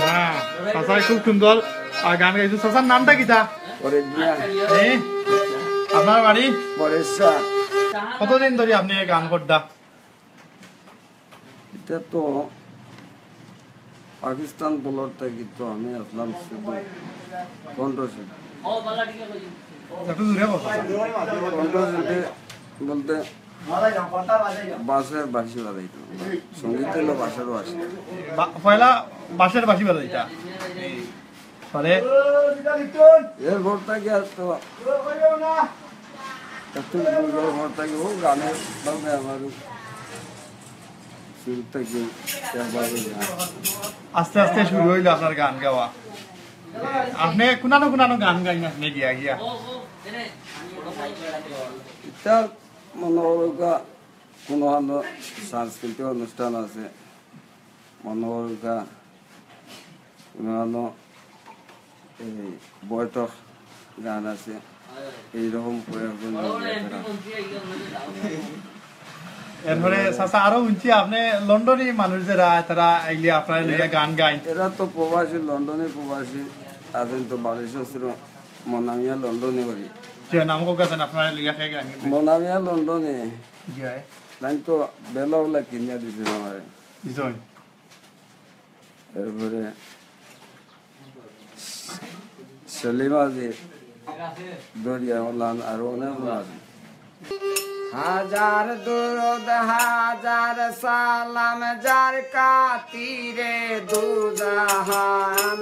হ্যাঁ চাচা খুব সুন্দর আর গান গাইছো। চাচার নামটা কিটা? আপনার বাড়ি কতদিন ধরে আপনি গান করডা? এটা তো পাকিস্তান বলার থেকে তো আমি আসলাম শুধু 15 একটু দূরে কথা বলতে বাঁশের বাঁশি বাজাইতো, সঙ্গীত হলো বাঁশের বাঁশি। পয়লা বাঁশের বাঁশি বাজাইতা পরে এরপর থেকে আর তো ঘর থেকে ও গানের ভাবে আমার শুরু থেকে আস্তে আস্তে শুরু হইলো আপনার গান গাওয়া। আপনি কোনানো কোনানো গান গাইন আপনি গিয়া গিয়া? এটা মনে হরকা কোনো সাংস্কৃতিক অনুষ্ঠান আছে, মনে হরকা কোনো এই বৈঠক গান আছে, এইরকম এরপরে চাচা আরো শুনছি আপনি লন্ডনী মানুষ যারা তারা আইলে আপনার গান গাইন। এরা তো প্রবাসী, লন্ডনে প্রবাসী আছেন তো, বালেশ্বর মনামিয়া লন্ডনে করি। নাম কাছেন আপনার লিয়া খেয়ে গান মনামিয়া লন্ডনে তাই তো বেলাওলা কিনিয়া দিছিল আমার। এরপরে সেলিমাজি দরিয়া আরো অনেক আছে। হাজার দুরুদ হাজার সালাম যার কাতিরে দুজাহান,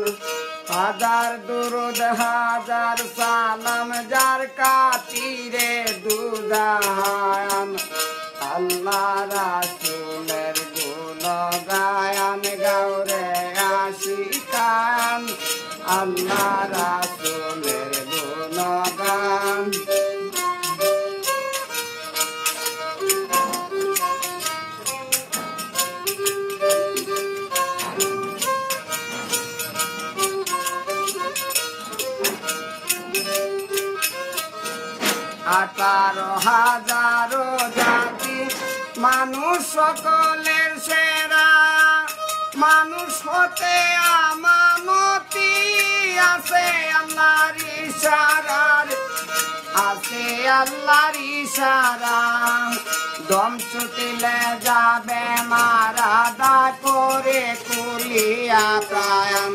হাজার দুরুদ হাজার সালাম যার কাতিরে দুজাহান। আল্লাহ রাসূলের গুণ গায়ান গাওরে আশিকান, আল্লাহ রাসূলের গুণ গান। আঠারো হাজারো জাতি মানুষ সকলের সেরা, মানুষ হতে আমানতি আছে আল্লাহর ইশারার, আছে আল্লাহর ইশারা। দম ছুটিলে যাবে মারা দা করে কুলিয়া প্রাণ,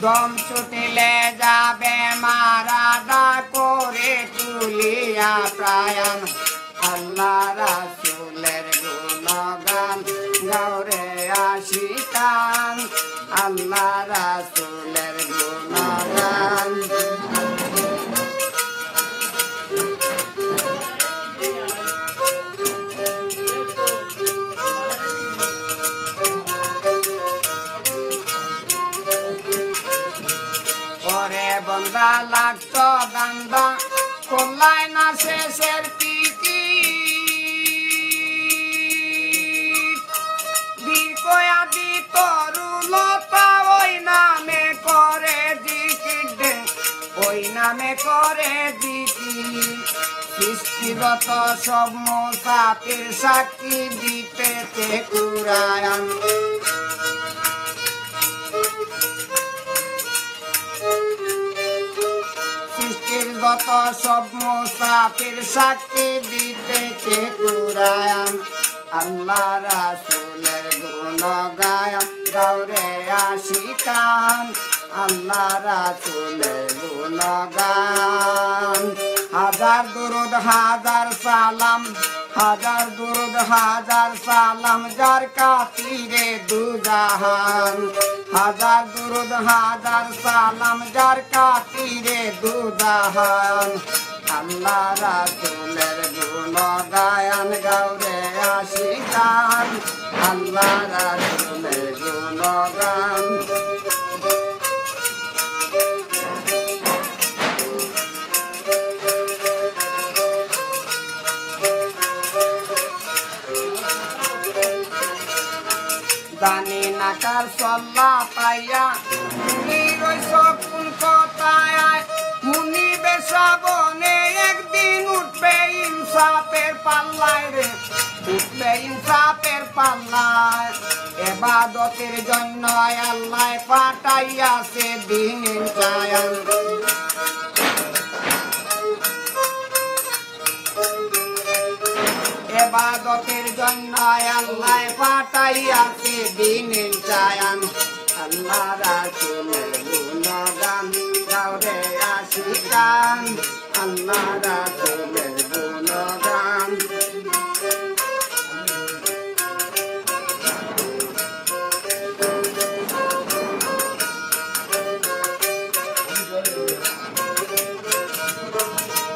দম ছুটিলে যাবে মারা দা করে তুলিয়া প্রাণ। আল্লাহ রাসূলের গুণগান গাওরে আশিকান, আল্লাহ রাসূলের গুণগান। বন্দা লাগতো গান্দা করলাই না শেষের পিটি, বিকয়া দি তরুলতা ওই নামে করে জিকির, ওই নামে করে জিকির। সৃষ্টিগত সব মুসাফির সাক্ষী দিতেছে কুরআন, সৃষ্টিগত সব মুসাফির সাক্ষী দিতেছে কুরআন। আল্লাহ রাসূলের গুণ গায়ান গাওরে আশিকান, আল্লাহ রাসূলের গুণ গান। হাজার দুরুদ হাজার সালাম, হাজার দুরুদ হাজার সালাম যার কাতিরে দুজাহান, হাজার দুরুদ হাজার সালাম যার কাতিরে দুজাহান। আল্লাহ রাসূলের গুণ গায়ান গাওরে আশিকান, আল্লাহ রাসূলের গুণ গান। জানি না কার সল্লা পাইয়া রইছ কোন কথায়, মুনি বেশাবনে একদিন উঠবে ইনসাফের ইনসাফের পাল্লায় রে উঠলে ইনসাফের পাল্লায় ইবাদতের জন্য আল্লাহ পাঠাইয়াছে দিন কায়াম ইবাদতের জন্য আল্লাহ পাঠাইয়াছে দিন কায়াম আল্লাহ রাসূলের গুণগান গাও রে আশিকান আল্লাহ রাসূলের গুণগান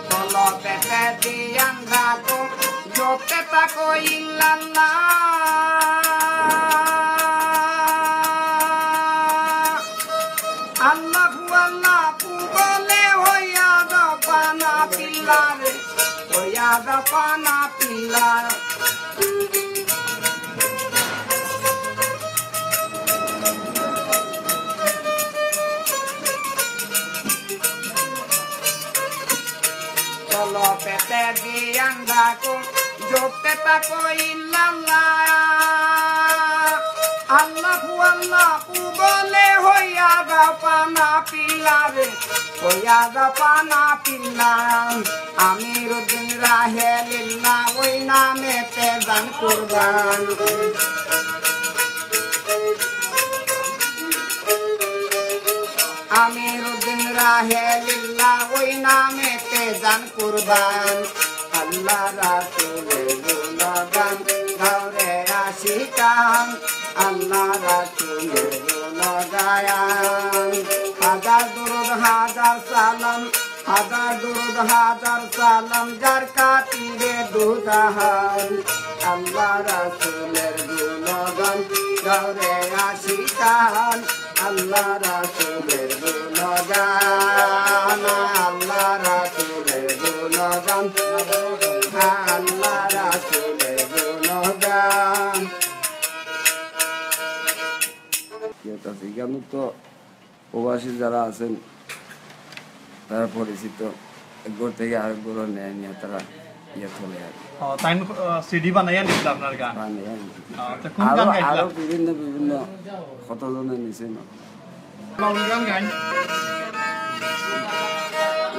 বলো পেটে দিয়ান রাখো জোতে তাকো ইল্লাল্লাহ আল্লাহু আল্লাহু বলে হইয়া দাও পানা পিল্লার হইয়া দাও পানা পিল্লার চলো পেটে দিয়ান রাখো জোতে তাকো ইল্লাল্লাহ আল্লাহু আল্লাহু বলে হইয়া দাও পানা পিল্লারে হইয়া দাও পানা পিল্লা আমিরুদ্দিন রাহেলিল্লাহ ওই নামেতে দান কুরবান আমিরুদ্দিন রাহেলিল্লাহ ওই নামেতে দান কুরবান আল্লাহ রাসূলের গুণগান গাও রে আশিকান আল্লাহ রাসূলের গুণগান হাজার দুরূদ হাজার সালাম হাজার দুরূদ হাজার সালাম যার কাতিরে দুজাহান আল্লাহ রাসূলের গুণগান গাও রে আশিকান আল্লাহ রাসূলের গুণগান আল্লাহ রাসূলের গুণগান আল্লাহ রাসূলের গুণগান এখানে তো প্রবাসী যারা আছেন তারা পরিচিত এক ঘর থেকে আরেক ঘর নেয় নিয়ে তারা চলে আর তাই সিডি বানাইয়া নিছিল আপনার গান আরো বিভিন্ন বিভিন্ন কতজনে নিছে না গান গান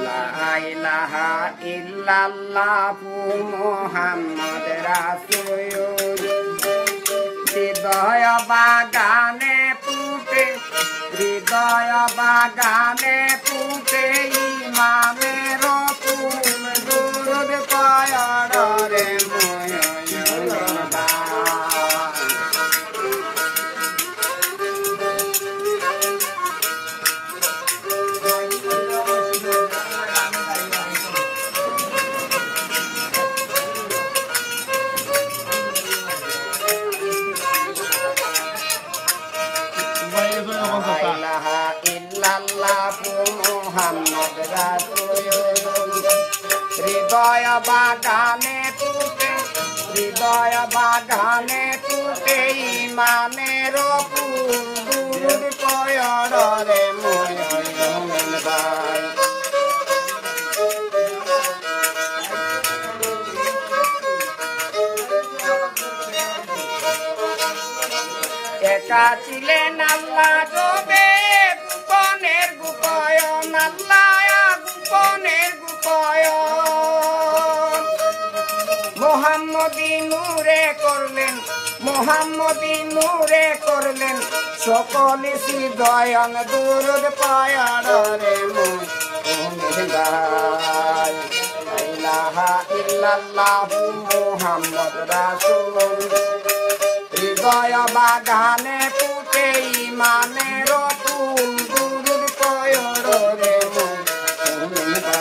লা ইলাহা ইল্লাল্লাহু মুহাম্মদ রাসূল হৃদয় বাগানে ফুটে হৃদয় বাগানে ফুটে ইমামের ফুল দুরুদ পয়রে ময়ূরবা মুহাম্মদ রাসূল হৃদয় বাগানে ফুটে হৃদয় বাগানে ফুটে ইমানের ফুল দুরুদ পয়রে ময়ূরবা একা ছিলেন আল্লাহ জবে গোপনের গোপয়ন আল্লাহ গোপনের গোপয়ন মোহাম্মদী নূরে করলেন মোহাম্মদী নূরে করলেন সকল হৃদয়ন দুরুদ পয়রে ময়ূরবা লা ইলাহা ইল্লাল্লাহু মুহাম্মদ রাসূল হৃদয় বাগানে ফুটে ইমানের ফুল দুরুদ পয়রে ময়ূরবা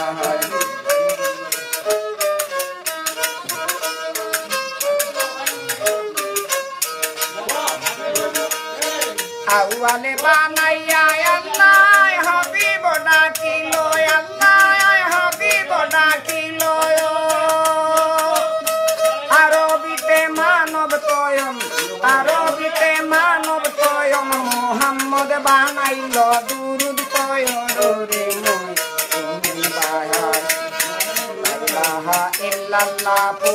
আউয়ালে বানাইয়া আল্লাহ হাবিব ডাকিলো আল্লাহ হাবিব ডাকিলো আরবিতে মানব তয়ম আরবিতে মানব তয়ম মুহাম্মদ বানাইল দুরুদ পয়রে ময়ূরবা লা ইলাহা ইল্লাল্লাহু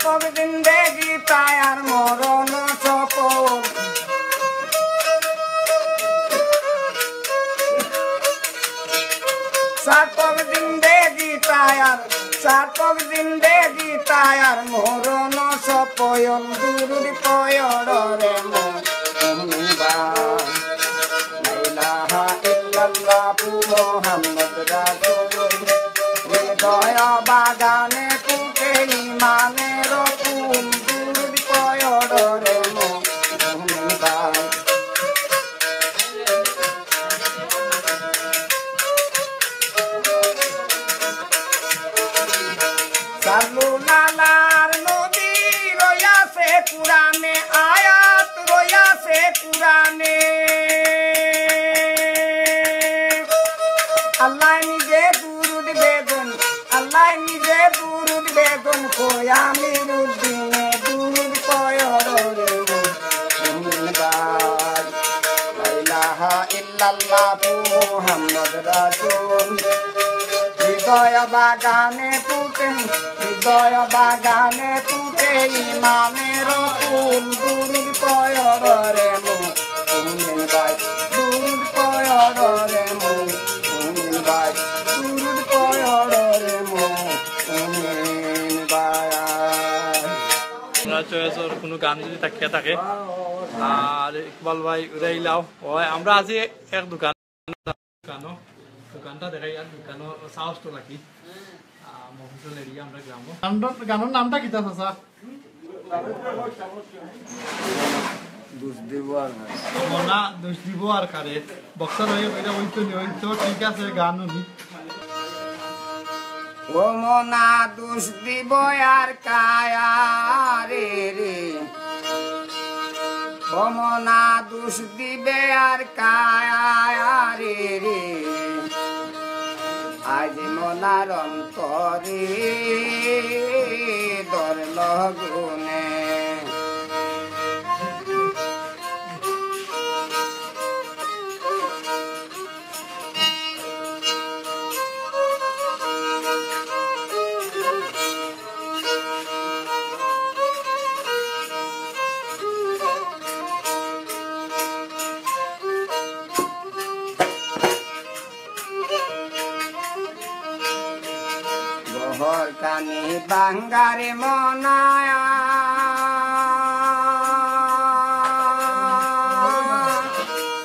সার্থক জিন্দেগি তাই আর মরণ সফল সার্থক জিন্দেগি তাই আর মরণ সপয়ন দুরুদ পয়রে ইলাহা ইল্লাল্লাহু মুহাম্মদ রাসূলুল্লাহ হৃদয় বাগানে ফুটে ইমানের ফুল দুরুদ পয়রে সালুলালার নবী রয়াছে কুরআনে আয়াত রয়াছে কুরআনে আল্লাহ নিজে দুরুদ বেদন কই আমিরুদ্দিনে দুরুদ পয়রে লা ইলাহা ইল্লাল্লাহু মুহাম্মদ রাসূল হৃদয় বাগানে ফুটে ইমামের ফুল দুরুদ পয়রে মুমিন ভাই দুরুদ পয়রে মুমিন ভাই দুরুদ পয়রে মুমিন ভাই চয়েসর কোনো গান যদি থাকিয়া থাকে আর ইকবাল ভাই উড়াইলাও হয় আমরা আজি এক দোকানটা দেখাই আর দোকানের সাহসটা রাখি মফিসল এরিয়া আমরা গানের নামটা কি চাচা মনা দোষ দিব আর কারে বক্সার হয়ে এটা ওইতো ঠিক আছে গান উনি ও মনা দোষ দিব আর কায়া রে রে ও মনা দোষ দিবে আর কায়া রে রে আজ মনার অন্তরে ধরল গুনে ঘর কানি বাঙ্গারে মনায়া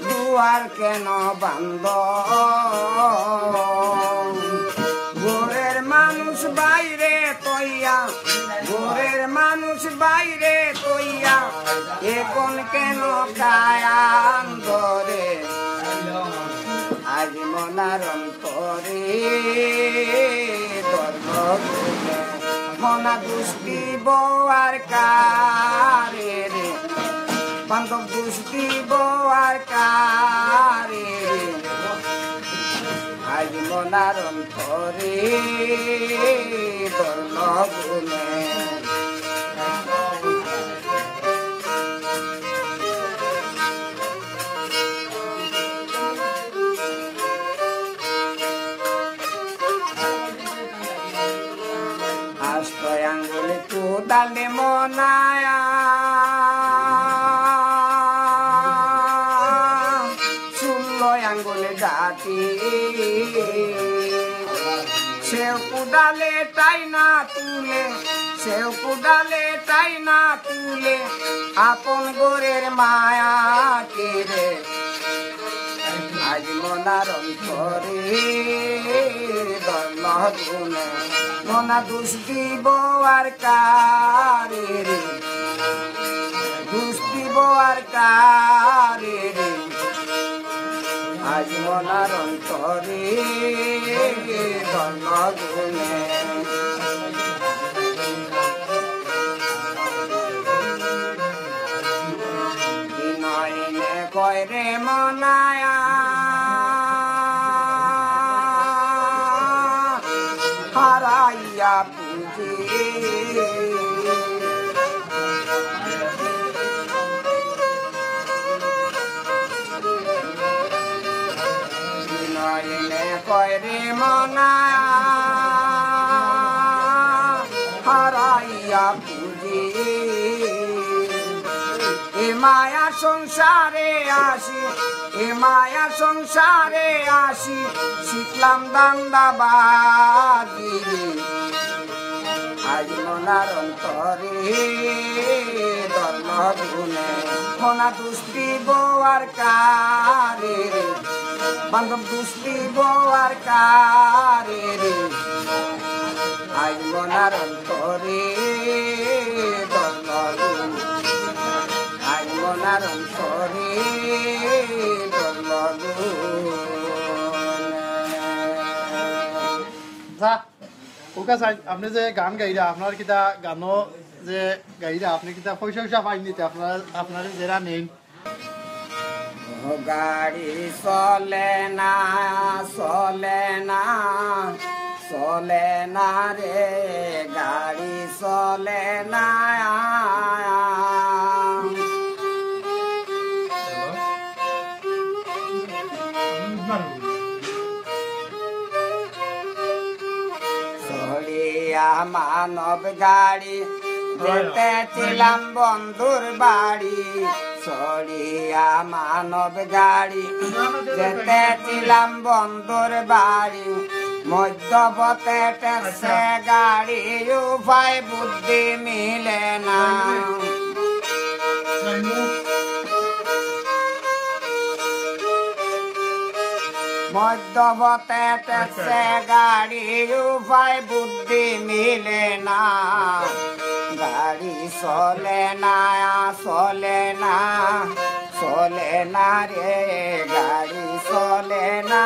দুয়ার কেন বান্ধ ঘরের মানুষ বাইরে তৈয়া এখন কেন কায়ান ধরে আজ মনার অন্তরে মনা দুষ্টি বোয়ার কারে রে বান্ধব দুষ্টি বোয়ার কারে রে আজ মনার অন্তরে ধরল গুনে আঙ্গুলে কোদালে মনায়া শুনল আঙ্গুলে ডাকি সেও কোদালে তাই না তুলে আপন গোরের মায়া রে আজ মনার অন্তরে ধর্ম গুণে মনা দোষ দিব আর কারে রে আজ মনার অন্তরে ধর্ম গুণে বিনয়নে কয় রে মনায়া হারাইয়া পুঁজি বিনয়নে কয় রে মনা হারাইয়া পুঁজি এ মায়া সংসারে আসি এ মায়া সংসারে আসি শিখলাম দান্দাবাজি আজ মনার অন্তরে ধর্ম গুণে মনা দুষ্টি বোয়ার কারে বান্ধব দুষ্টি বোয়ার কারে আজ মনার অন্তরে ধর্ম গুণে আজ মনার অন্তরে ধর্ম যা ওকা সাইড আপনি যে গান গাইরা আপনার কিতা গানও যে গাইরা আপনি কিতা পয়সা পাইনি আপনার আপনার যেরা নেই গাড়ি চলে না চলে না চলে না রে গাড়ি চলে না চলিয়া মানব গাড়ি যেতেছিলাম বন্ধুর বাড়ি চলিয়া মানব গাড়ি যেতেছিলাম বন্ধুর বাড়ি মধ্যপথে টেসে গাড়ি উপায় বুদ্ধি মিলে না মধ্যপথে টেসে গাড়ি উপায় বুদ্ধি মিলে না গাড়ি চলে না চলে না চলে না রে গাড়ি চলে না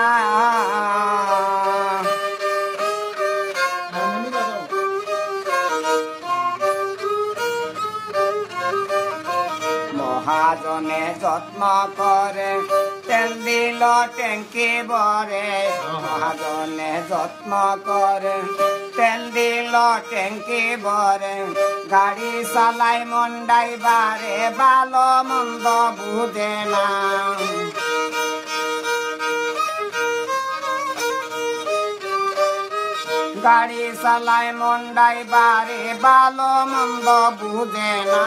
মহাজনে যত্ন করে তেল দিল ট্যাঙ্কি ভরে মহাজনে যত্ন করে তেল দিল ট্যাঙ্কি ভরে গাড়ি চালাই মন্ডাই বারে ভালো মন্দ বুঝে না গাড়ি চালাই মন্ডাই বারে ভালো মন্দ বুঝে না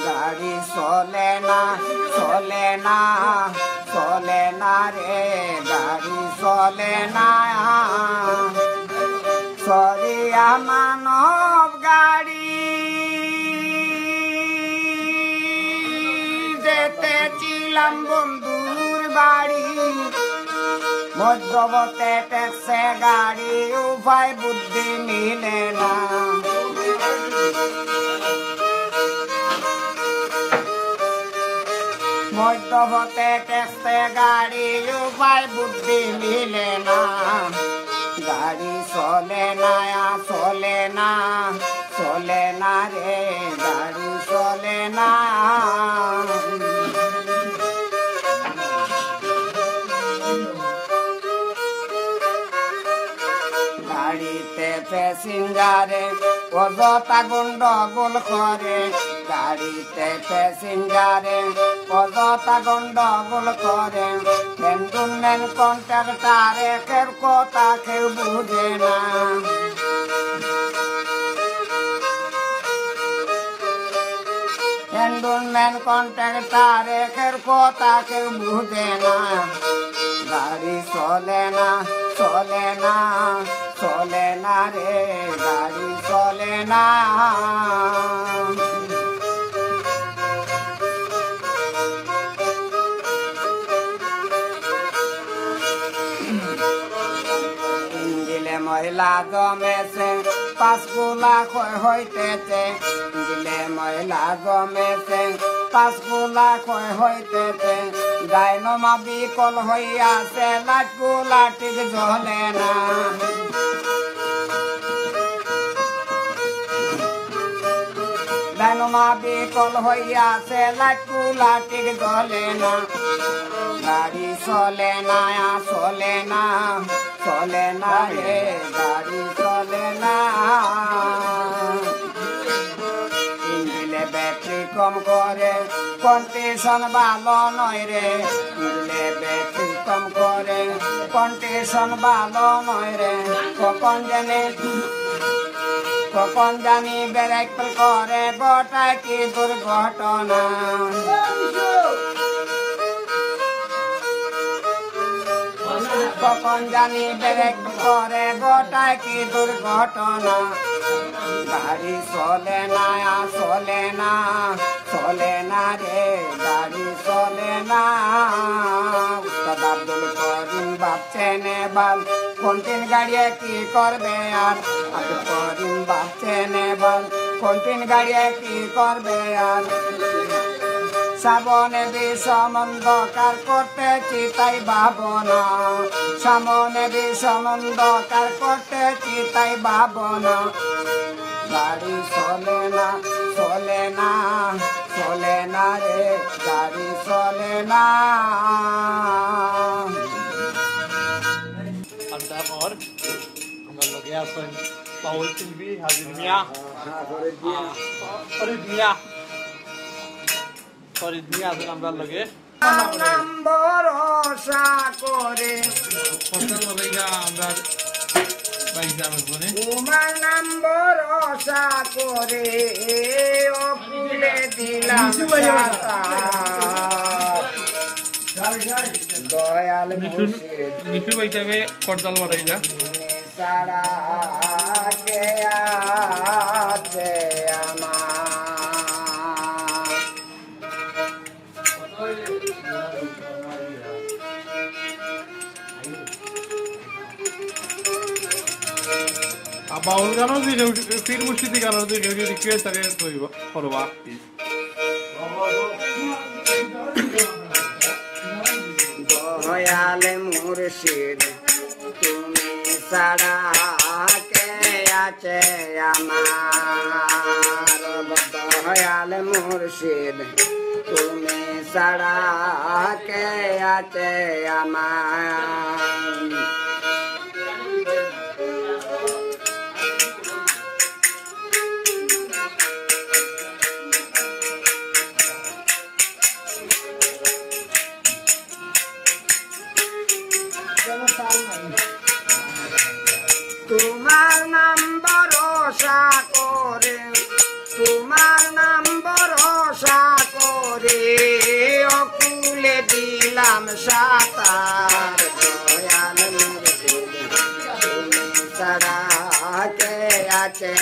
গাড়ি চলে না চলে না চলে না রে গাড়ি চলে না সরিয়া মানব গাড়ি যেতেছিলাম বন্ধুর বাড়ি মধ্যবতে টেক্সে গাড়ি উপায় বুদ্ধি মিলে না মধ্যবতে টেক্সে গাড়ি উপায় বুদ্ধি মিলে না গাড়ি চলে না চলে না চলে না রে গাড়ি চলে না গাড়িতে প্যাসেঞ্জারে অযথা গন্ডগোল করে গাড়িতে প্যাসেঞ্জারে অযথা গন্ডগোল করে ক্যান্টনমেন্ট কন্ট্রাক্টরে কেউ কথা কেউ বুঝে না ক্যান্টনমেন্ট কন্ট্রাক্টরে কেউ কথা কেউ বুঝে না গাড়ি চলে না চলে না চলে না রে গাড়ি চলে না ইঞ্জিলে মহিলা জমেছে পাঁচগুলা ক্ষয় হইতেছে ইঞ্জিলে মহিলা জমেছে পাঁচগুলা ক্ষয় হইতেছে ডাইনমা বিকল হইয়াছে লাটগুলা ঠিক জ্বলে না ডাইনমা বিকল হইয়াছে লাটগুলা ঠিক জ্বলে না গাড়ি চলে না চলে না চলে না রে গাড়ি চলে না ইঞ্জিলে ব্যাটারি কম করে কন্ডিশন ভালো নয় রে ইঞ্জিলে ব্যাটারি কম করে কন্ডিশন ভালো নয় রে কখন জানে কখন জানি ব্রেক করে গোটায় কি দুর্ঘটনা কখন জানি ব্রেক করে গোটায় কি দুর্ঘটনা গাড়ি চলে না রে গাড়ি চলে না উস্তাদ আব্দুল করিম ভাবছেন এবার কন্টিন গাড়িয়ে কি করবে আর আব্দুল করিম ভাবছেন এবার কন্টিন গাড়িয়ে কি করবে আর সামনে বিষম অন্ধকার করতেছি তাই ভাবনা সামনে বিষম অন্ধকার করতেছি তাই ভাবনা গাড়ি চলে না রে গাড়ি চলে না তারপর আমার লগে আছেন বাউল শিল্পী হাজির মিয়া ফরিদ মিয়া আছেন আমরা লগে ভরসা করে আমরা তোমার নাম ভরসা করে ও ফুলে দিলাম দয়াল মিঠু বইটাবে করদাল বাড়াইলা সারা কে আছে আমার বাউল গানও ফির মুর্শিদি গানের রিকোয়েস্ট আগে করবা দয়াল মুর্শিদ তুমি সারা কে আছে আমার দয়াল মুর্শিদ তুমি সারা কে আছে আমার তোমার নাম ভরসা করে তোমার নাম ভরসা করে অকুলে দিলাম সাঁতার দয়াল মুর্শিদ তুমি সারা কে আছে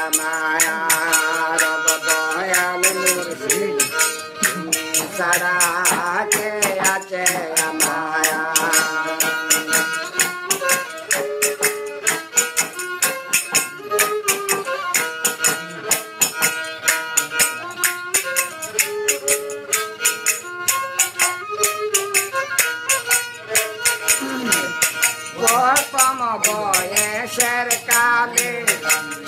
আমার দয়াল মুর্শিদ তুমি সারা কে আছে আমার বয়সের কালে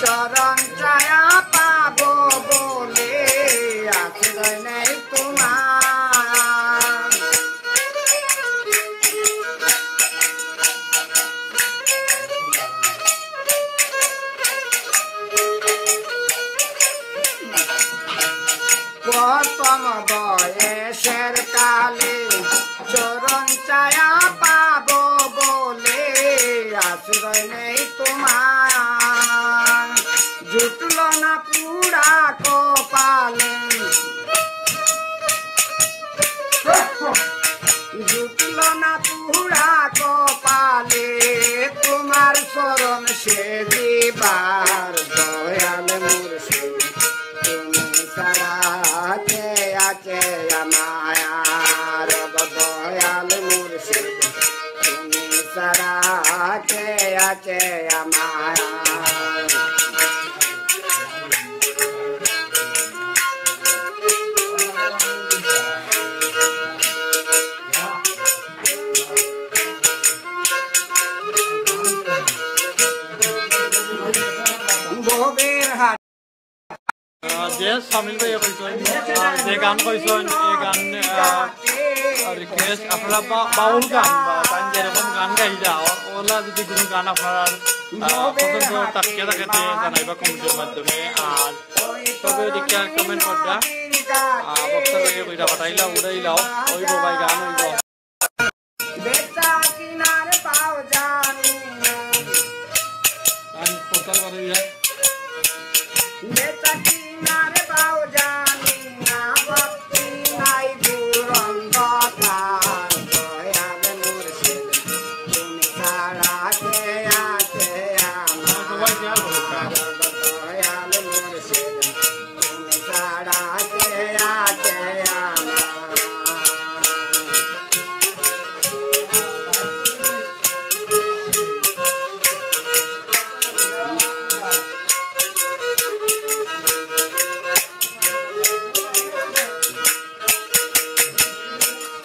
চরণ ছায়া পাবো বলে আশ্রয় নেই তোমার প্রথম বয়সের কালে চরণ ছায়া পাবো বলে আশ্রয় নেই তোমার জুটল না পুরা কপালে জুটল না পুরা কপালে তোমার চরণ সে দিবার দয়াল মুর্শিদ তুমি সারা কে আছে আমার দয়াল মুর্শিদ তুমি সারা কে আছে আমার যে সামিল ভাই কইছেন যে গান কইছেন এই গান রিকোয়েস্ট আপনারা বাউল গান বা গান যেরকম গান গাইলা ওলা যদি কোনো গান আপনারা পছন্দ থাকে থাকতে জানাইবা কমেন্টের মাধ্যমে আর তবে দেখে কমেন্ট করবা বক্তা লাগে কইরা পাঠাইলা উড়াইলাও ওই ভাই গান হইব বেটা কিনারে পাও জানি গান কোথায় বাড়াইয়া ছাড়া কে আছে আমার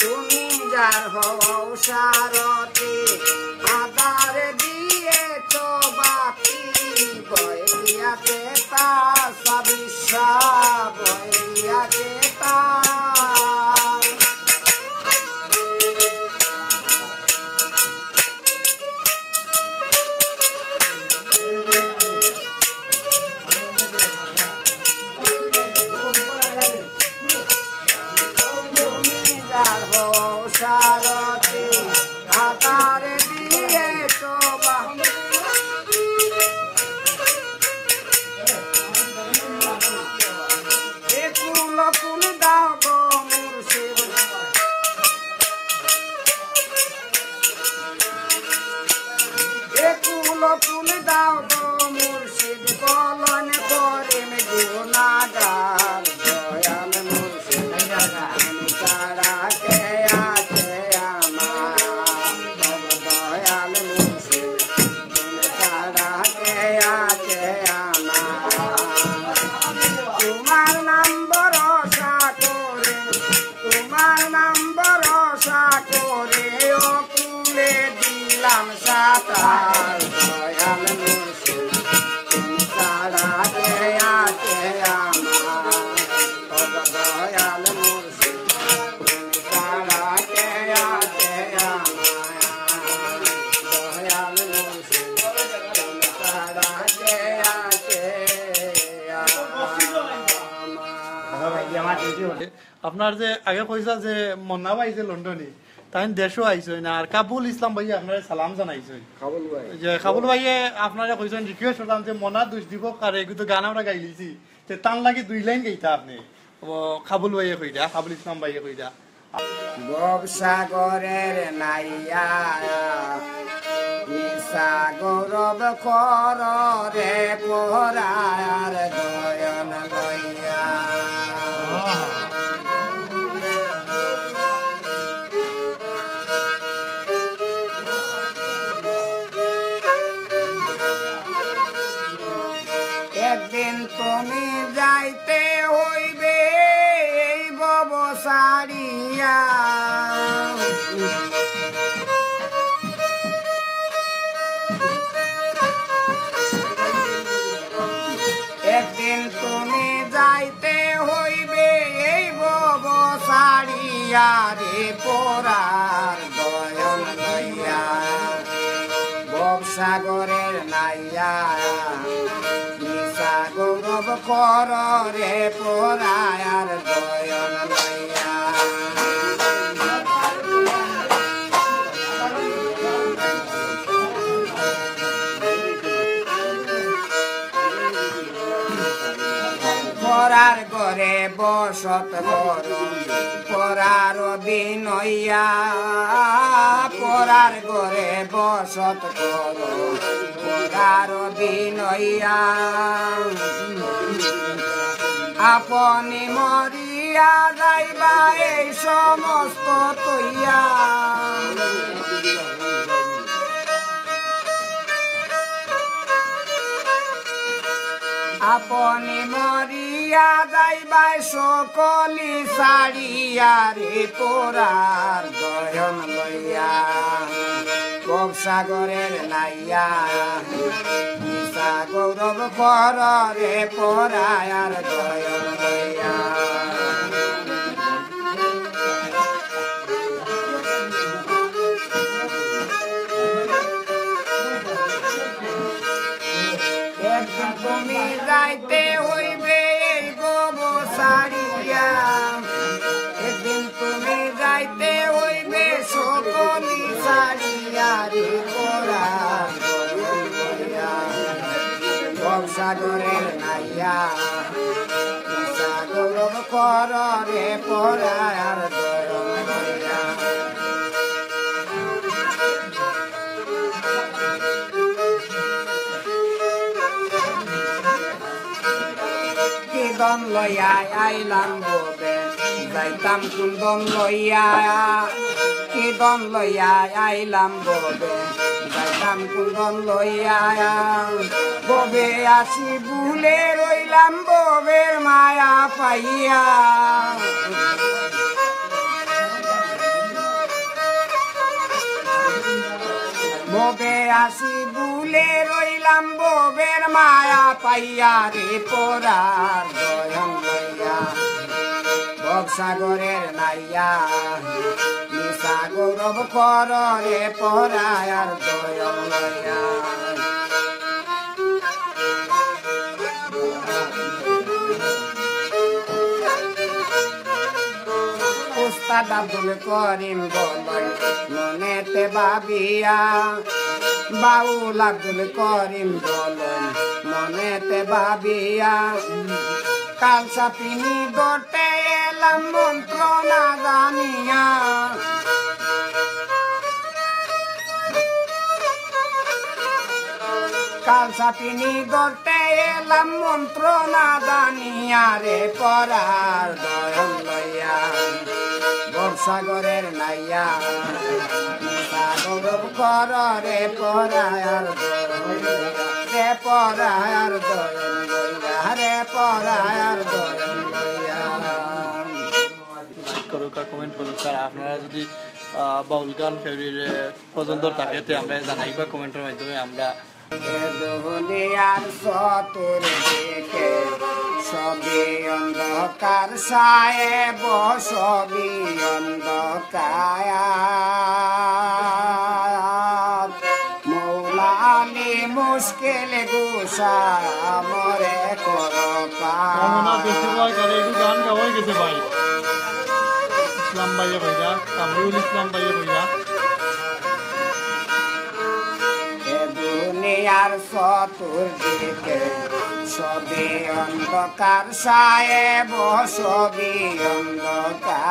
তুমি যার হও সারথি আদার দিয়েছ বাতি বইয়াতে তা সবিশ্বা বইয়াতে তা সারথি আদার দিয়েছ কুল কুল দাও গো মুর্শিদ কুল কুল দাও গো মুর্শিদ কলন করিম গুনাগার দয়াল মুর্শিদ সারা কে আছে আমার দয়াল মুর্শিদ সারা কে আছে আমার তোমার নাম ভরসা করে তোমার নাম ভরসা করে ও কুলে দিলাম সাতার দয়াল মুর্শিদ সারা কে আছে আমার দয়াল মুর্শিদ সারা কে আছে আমার দয়াল মুর্শিদ সারা কে আছে আপনার যে আগে কইছা যে মন্না ভাই যে লন্ডনে তাই দেশও আইছে না আর কাবুল ইসলাম ভাই আপনার সালাম জানাইছে কাবুল ভাই যে কাবুল ভাইয়ে আপনারা কইছেন রিকোয়েস্ট করলাম যে মনা দুষ দিব কারে কিন্তু গান আমরা গাইলিছি তে তান লাগি 2 লাইন গাইতা আপনি কাবুল ভাইয়ে কইরা কাবুল ইসলাম ভাইয়ে কইরা সাগরের নাইয়া নিশা গৌরব কর রে পোরার দয়ন লইয়া একদিন তুমি যাইতে হইবে এই বব সারিয়া একদিন তুমি যাইতে হইবে এই বব সারিয়া রে পোরার দয়ন লইয়া ববসাগরের নাইয়া নিশা গৌরব কর রে পোরায়ার দয়ন লইয়া পরার ঘরে বসত করুন পরার বিনয়া পরার ঘরে বসত করুন পরার বিনয়া আপনি মরিয়া যাইবা এই সমস্ত তৈয়া আপনি মরিয়া যাইবাই সকলি সারিয়া রে পোরার দয়ন লইয়া ববসাগরের নাইয়া নিশা গৌরব কর রে পোরায়ার দয়ন লইয়া তুমি যাইতে হইবে এই গব সারিয়া একদিন তুমি যাইতে হইবে সকলি সারিয়া রে পোরার ববসাগরের নাইয়া নিশা গৌরব কর রে পোরার দয়ন লইয়া কুন্দন লইয়া আইলাম ববে যাইতাম কুন্দন লইয়া কি দন লইয়া আইলাম ববে যাইতাম কুন্দন লইয়া ববে আসি ভুলে রইলাম ববের মায়া পাইয়া ববে আসি ভুলে রইলাম ববের মায়া পাইয়া রে পরার দয়ন লইয়া ভবসাগরের নাইয়া নিশা গৌরব কর রে পরার দয়ন লইয়া উস্তাদ আব্দুল করিম বলয় মনেতে ভাবিয়া বাউল আব্দুল করিম বলয় মনেতে ভাবিয়া কাল সাপিনি দোটে এলাম মন্ত্র না জানিয়া কাল সাপিনি দোটে এলাম মন্ত্র না জানিয়া রে পরার দয়ন লইয়া ভবসাগরের নাইয়া গৌরব কর রে পরার রে পরার দয়ন লইয়া রে পরার দয়ন লইয়া করুক আর কমেন্ট করুক স্যার আপনারা যদি বাউল গান ফেভারিট পছন্দ থাকে তো আমরা জানাইবা কমেন্টের মাধ্যমে আমরা দুনিয়ার সতুর দিকে সবই অন্ধকার সায়ে বসবি অন্ধকার মৌলা আলী মুশকিল গুসা মরে করো গান গাওয়া গেছে ভাই ইসলাম ভাইয়া ভাইয়া কামরুল ইসলাম ভাইয়া ভাইয়া দুনিয়ার চতুর্দিকে সবই অন্ধকার সায়ে বসবি অন্ধকার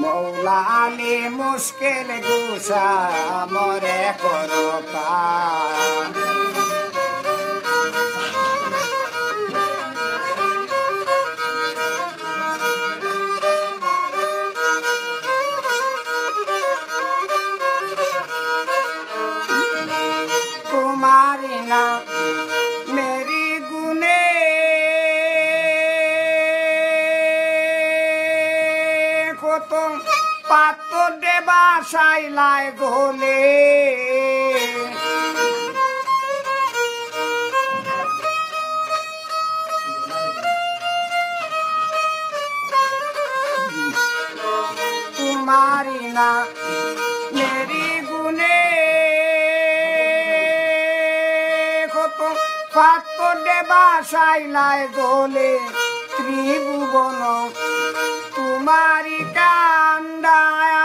মৌলা আলী মুশকিল গুসা মরে করো পার तुम्हारी ना मेरी गुने को तुम पातो देवा साइलाय गोले तुम्हारी ना मेरी गुने পাত্র দেবা সাইলায় দোলে ত্রিভুবন তোমারি কান্দায়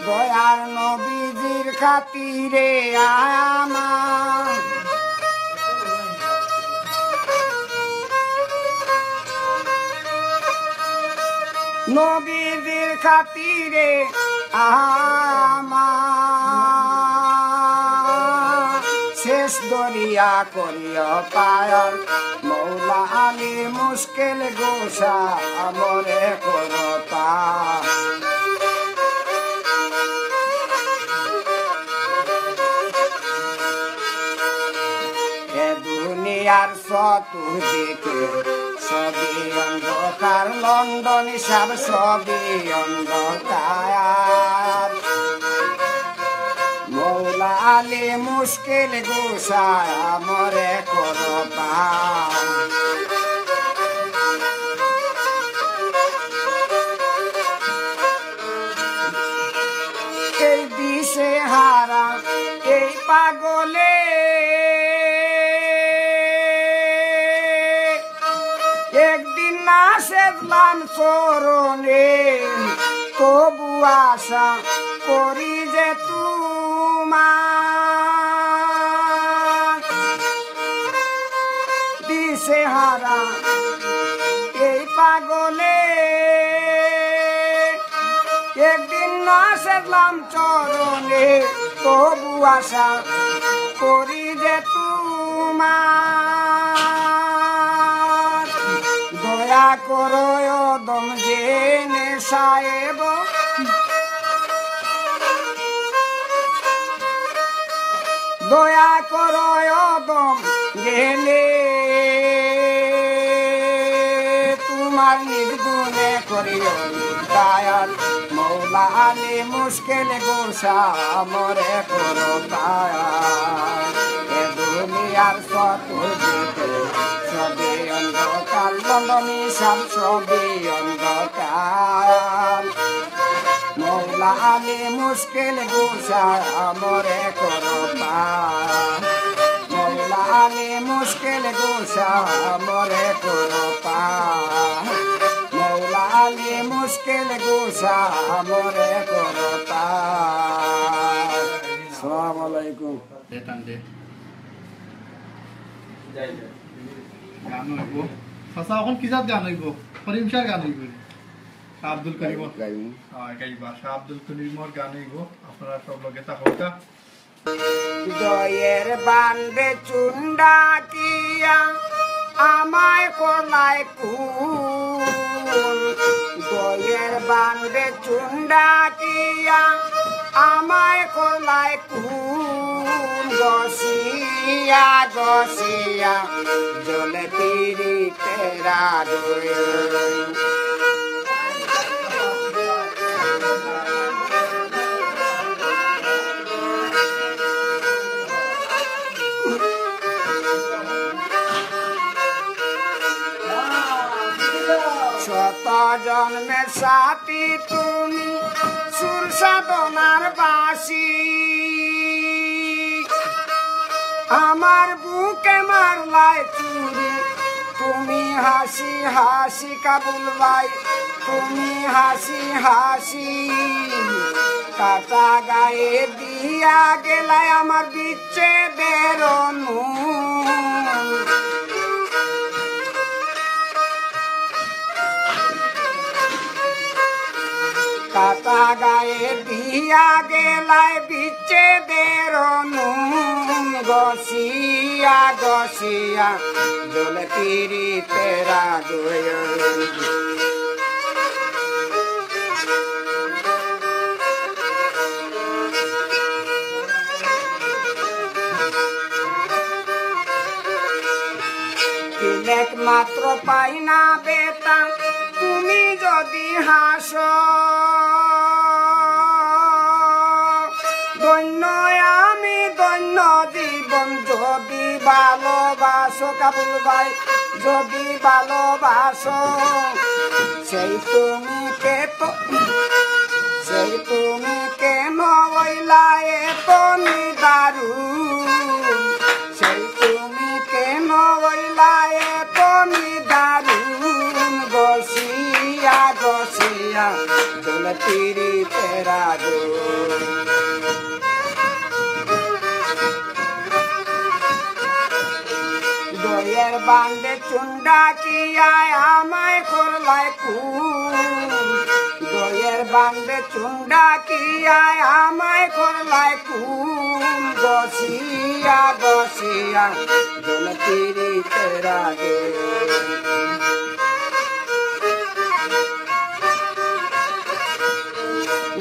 দয়ার নবীজির খাতিরে আমার নবীজির খাতিরে আমার শেষ দরিয়া করিয়া পায়ন মৌলা আলী মুশকিল গোসা আমরে করতা এ দুনিয়ার চতুর্দিকে সবই অন্ধকার লন্ডন সব সবই অন্ধকার মৌলা আলী মুশকিল গোসা আমরে করতা এই দিশে হারা এই পাগলে একদিন না সেজলাম চরণে তবু আশা করি যে তোমার দিশে হারা এই পাগলে একদিন না সেজলাম চরণে তবু আশা করি যে তুমি করো দম জেনে সাহেব দয়া করো দম গেলে তোমার নির্গুণে করিও দয়াল মৌলা আলী মুশকিল গোসা মরে করো দয়াল এ দুনিয়ার সতুর দিকে সবে অন্ধকার লন্ডনী সব সবে অন্ধকার মৌলা আলী মুশকিল গোসা মরে করো দয়াল মৌলা আলী মুশকিল গোসা মরে করো দয়াল মৌলা আলী মুশকিল গোসা মরে করো দয়াল আসসালামু আলাইকুম গান হইব সঁচা এখন কি জাত গান হইব করিম শাহ গান হইব আব্দুল করিম গাইবা শাহ আব্দুল করিমর গান হইব আপনারা সব লগে থাকা জয়ের বান্ডে চুন্ডা কিয়া আমায় কোলাই কুল জয়ের বান্ডে চুন্ডা কিয়া আমায় কোলাই কুল গসিয়া গসিয়া জলে তিরি তেরা শত জন্মের সাথী তুমি সুর সাধনার বাসি আমার বুকে মারলাই চুরি তুমি হাসি হাসি কাবুল ভাই তুমি হাসি হাসি কাটা গায়ে দিয়া গেলাই আমার বিচ্ছেদের কাটা গায়ে দিয়া গেলায় বিচ্ছেদের গসিয়া গসিয়া জলে তিরি তেরা একমাত্র পাই না বেটা তুমি যদি হাসো ধন্য আমি ধন্য জীবন যদি ভালোবাসো কাবুল ভাই যদি ভালোবাসো সেই তুমি কেন ওইলা এত নিদারুণ সেই তুমি কেন ওইলা এত নিদারুণ গসিয়া গসিয়া জল তিরি তেরা দয়ের বান্ডে চুন্ডা কিয়া আমায় করলাই কুল দয়ের বান্ডে চুন্ডা কিয়া আমায় করলাই কুল গসিয়া গসিয়া জল তিরি তেরা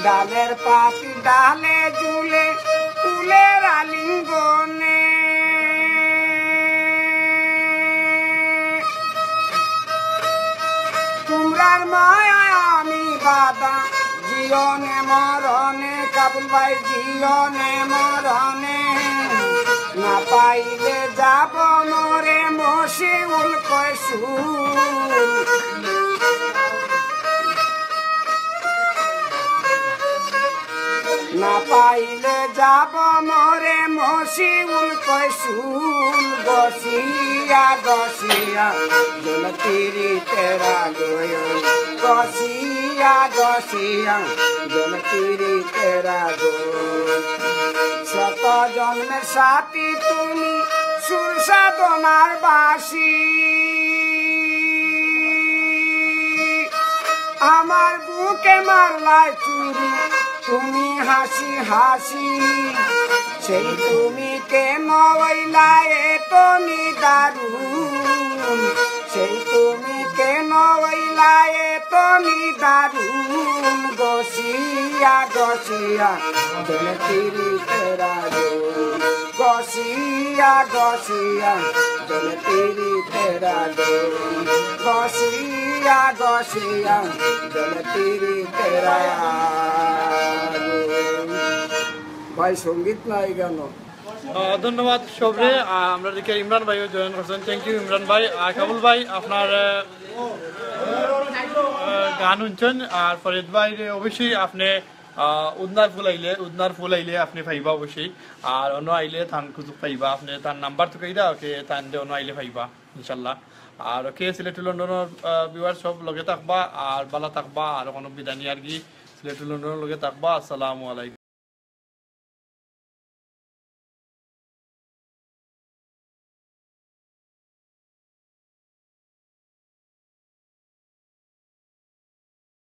ডালের পাখি ডালে ঝুলে ফুলের আলিঙ্গনে তোমরার মায়া আমি বাদা জীবনে মরণে কাবুল ভাই জীবনে মরণে না পাইলে যাব মরে মশিউল কয়সুল না পাইলে যাব মরে মশিউল কয়সুল গসিয়া গসিয়া জল তিরি তেরা গসিয়া গসিয়া জল তিরি তেরা শত জন্মের সাথী তুমি সুর সাধনার বাসি আমার বুকে মারলাই চুরি তুমি হাসি হাসি সেই তুমি কেন ওইলা এত নিদারুণ সেই তুমি কেন বলি দারুণ গসিয়া গসিয়া দিল তিরি তেরা দোল গসিয়া গসিয়া দিল তিরি তেরা দোল গসিয়া গসিয়া দিল তিরি তেরা দোল। ভাই সঙ্গীত নাই গান। ধন্যবাদ সবরে। আমরা দেখি ইমরান ভাইও জয়েন করছেন, থ্যাংক ইউ ইমরান ভাই। আর কাবুল ভাই আপনার গান শুনছেন। আর ফরিদ ভাই অবশ্যই আপনি উদনার ফুল আইলে আপনি পাইবা অবশ্যই। আর অন্য আইলে তান খুঁজুক পাইবা, আপনি তার নাম্বার তো কেইরা ওকে তান দিয়ে অন্য আইলে পাইবা ইনশাল্লাহ। আর ওকে সিলেট লন্ডনের ভিউয়ার সব লগে থাকবা আর ভালো থাকবা। আর কোনো বিদানি আর কি সিলেট লন্ডনের লগে থাকবা। আসসালামু আলাইকুম।